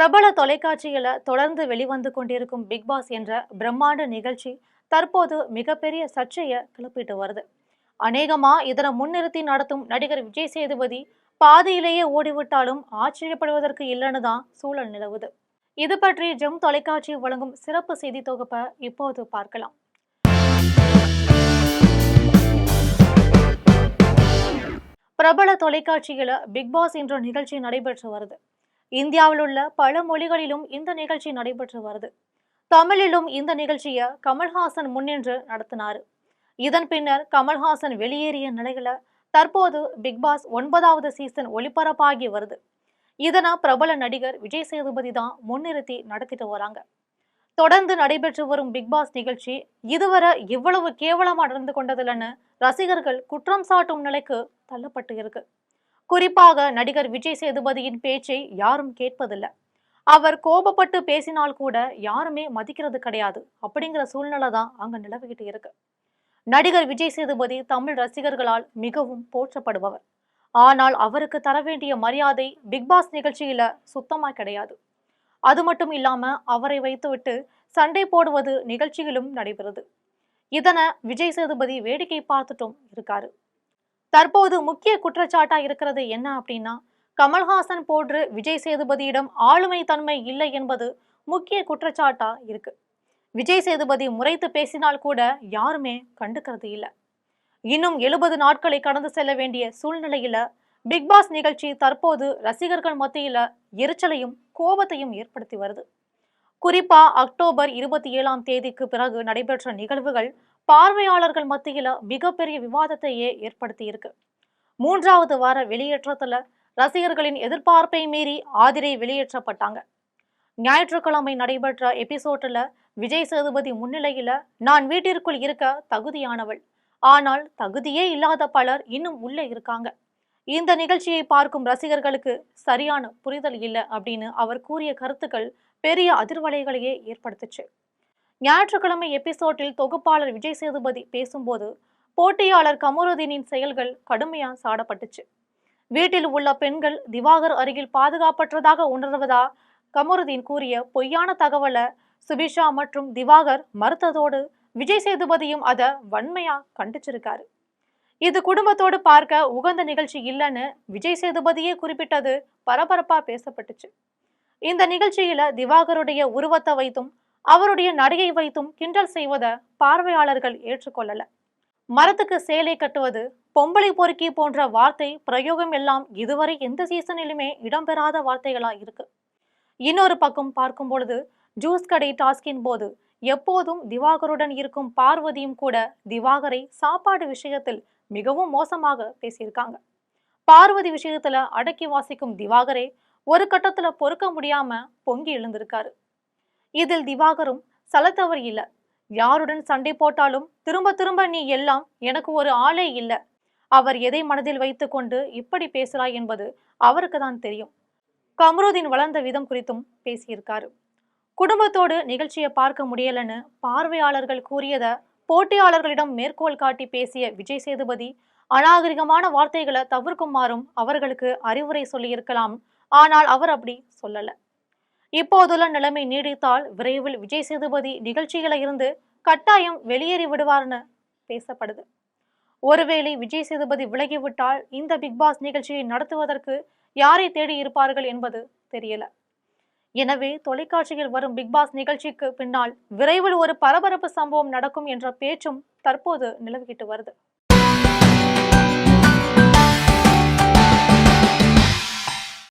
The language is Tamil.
பிரபல தொலைக்காட்சியில தொடர்ந்து வெளிவந்து கொண்டிருக்கும் பிக் பாஸ் என்ற பிரம்மாண்ட நிகழ்ச்சி தற்போது மிகப்பெரிய சர்ச்சையை கிளப்பிட்டு வருது. அநேகமா இதனை முன்னிறுத்தி நடத்தும் நடிகர் விஜய் சேதுபதி பாதியிலேயே ஓடிவிட்டாலும் ஆச்சரியப்படுவதற்கு இல்லைன்னு தான் சூழல் நிலவுது. இது பற்றி ஜெம் தொலைக்காட்சி வழங்கும் சிறப்பு செய்தி தொகுப்பை இப்போது பார்க்கலாம். பிரபல தொலைக்காட்சியில பிக் பாஸ் என்ற நிகழ்ச்சி நடைபெற்று வருது. இந்தியாவில் உள்ள பல மொழிகளிலும் இந்த நிகழ்ச்சி நடைபெற்று வருது. தமிழிலும் இந்த நிகழ்ச்சியை கமல்ஹாசன் முன்னின்று நடத்தினாரு. இதன் பின்னர் கமல்ஹாசன் வெளியேறிய நிலையில தற்போது பிக் பாஸ் 9வது சீசன் ஒளிபரப்பாகி வருது. இதனை பிரபல நடிகர் விஜய் சேதுபதி தான் முன்னிறுத்தி நடத்திட்டு வராங்க. தொடர்ந்து நடைபெற்று வரும் பிக் பாஸ் நிகழ்ச்சி இதுவரை இவ்வளவு கேவலமா நடந்து கொண்டதில்லைன்னு ரசிகர்கள் குற்றம் சாட்டும் நிலைக்கு தள்ளப்பட்டு இருக்கு. குறிப்பாக நடிகர் விஜய் சேதுபதியின் பேச்சை யாரும் கேட்பதில்லை. அவர் கோபப்பட்டு பேசினால் கூட யாருமே மதிக்கிறது கிடையாது. அப்படிங்கிற சூழ்நிலை தான் அங்க நிலவிக்கிட்டு இருக்கு. நடிகர் விஜய் சேதுபதி தமிழ் ரசிகர்களால் மிகவும் போற்றப்படுபவர். ஆனால் அவருக்கு தர வேண்டிய மரியாதை பிக் பாஸ் நிகழ்ச்சியில சுத்தமா கிடையாது. அது மட்டும் இல்லாம அவரை வைத்துவிட்டு சண்டை போடுவது நிகழ்ச்சியிலும் நடைபெறுது. இதனை விஜய் சேதுபதி வேடிக்கை பார்த்துட்டும் இருக்காரு. தற்போது முக்கிய குற்றச்சாட்டா இருக்கிறது என்ன அப்படின்னா, கமல்ஹாசன் போன்று விஜய் சேதுபதியிடம் ஆளுமை தன்மை இல்லை என்பது முக்கிய குற்றச்சாட்டா இருக்கு. விஜய் சேதுபதி முறைத்து பேசினால் கூட யாருமே கண்டுக்கிறது இல்லை. இன்னும் 70 நாட்களை கடந்து செல்ல வேண்டிய சூழ்நிலையில பிக் பாஸ் நிகழ்ச்சி தற்போது ரசிகர்கள் மத்தியில எரிச்சலையும் கோபத்தையும் ஏற்படுத்தி வருது. குறிப்பா அக்டோபர் 27ஆம் தேதிக்கு பிறகு நடைபெற்ற நிகழ்வுகள் பார்வையாளர்கள் மத்தியில மிகப்பெரிய விவாதத்தையே ஏற்படுத்தி இருக்கு. 3வது வார வெளியேற்றத்துல ரசிகர்களின் எதிர்பார்ப்பை மீறி ஆதிரை வெளியேற்றப்பட்டாங்க. ஞாயிற்றுக்கிழமை நடைபெற்ற எபிசோட்ல விஜய் சேதுபதி முன்னிலையில நான் வீட்டிற்குள் இருக்க தகுதியானவள், ஆனால் தகுதியே இல்லாத பலர் இன்னும் உள்ளே இருக்காங்க. இந்த நிகழ்ச்சியை பார்க்கும் ரசிகர்களுக்கு சரியான புரிதல் இல்லை அப்படின்னு அவர் கூறிய கருத்துக்கள் பெரிய அதிர்வலைகளையே ஏற்படுத்துச்சு. ஞாயிற்றுக்கிழமை எபிசோட்டில் தொகுப்பாளர் விஜய் சேதுபதி பேசும்போது போட்டியாளர் கமருதீனின் செயல்கள் கடுமையா சாடப்பட்டுச்சு. வீட்டில் உள்ள பெண்கள் திவாகர் அருகில் பாதுகாப்பற்றதாக உணர்வதா கமருதீன் கூறிய பொய்யான தகவலை சுபிஷா மற்றும் திவாகர் மறுத்ததோடு விஜய் சேதுபதியும் அதை வன்மையா கண்டிச்சிருக்காரு. இது குடும்பத்தோடு பார்க்க உகந்த நிகழ்ச்சி இல்லைன்னு விஜய் சேதுபதியே குறிப்பிட்டது பரபரப்பா பேசப்பட்டுச்சு. இந்த நிகழ்ச்சியில திவாகருடைய உருவத்தை வைத்தும் அவருடைய நடையை வைத்தும் கிண்டல் செய்வதை பார்வையாளர்கள் ஏற்றுக்கொள்ளல. மரத்துக்கு சேலை கட்டுவது, பொம்பளை பொறுக்கி போன்ற வார்த்தை பிரயோகம் எல்லாம் இதுவரை எந்த சீசனிலுமே இடம்பெறாத வார்த்தைகளா இருக்கு. இன்னொரு பக்கம் பார்க்கும் பொழுது ஜூஸ் கடை டாஸ்கின் போது எப்போதும் திவாகருடன் இருக்கும் பார்வதியும் கூட திவாகரை சாப்பாடு விஷயத்தில் மிகவும் மோசமாக பேசியிருக்காங்க. பார்வதி விஷயத்துல அடக்கி வாசிக்கும் திவாகரே ஒரு கட்டத்துல பொறுக்க முடியாம பொங்கி எழுந்திருக்காரு. இதில் திவாகரும் சலத்தவர் இல்ல, யாருடன் சண்டை போட்டாலும் திரும்ப திரும்ப நீ எல்லாம் எனக்கு ஒரு ஆளே இல்ல, அவர் எதை மனதில் வைத்து கொண்டு இப்படி பேசுறாய் என்பது அவருக்கு தான் தெரியும். கமருதீன் வளர்ந்த விதம் குறித்தும் பேசியிருக்காரு. குடும்பத்தோடு நிகழ்ச்சியை பார்க்க முடியலன்னு பார்வையாளர்கள் கூறியத போட்டியாளர்களிடம் மேற்கோள் காட்டி பேசிய விஜய் சேதுபதி அநாகரிகமான வார்த்தைகளை தவிர்க்குமாறும் அவர்களுக்கு அறிவுரை சொல்லியிருக்கலாம். ஆனால் அவர் அப்படி சொல்லல. இப்போதுள்ள நிலைமை நீடித்தால் விரைவில் விஜய் சேதுபதி நிகழ்ச்சியில இருந்து கட்டாயம் வெளியேறி விடுவார்னு பேசப்படுது. ஒருவேளை விஜய் சேதுபதி விலகிவிட்டால் இந்த பிக் பாஸ் நிகழ்ச்சியை நடத்துவதற்கு யாரை தேடி இருப்பார்கள் என்பது தெரியல. எனவே தொலைக்காட்சியில் வரும் பிக் பாஸ் நிகழ்ச்சிக்கு பின்னால் விரைவில் ஒரு பரபரப்பு சம்பவம் நடக்கும் என்ற பேச்சும் தற்போது நிலவிக்கிட்டு வருது.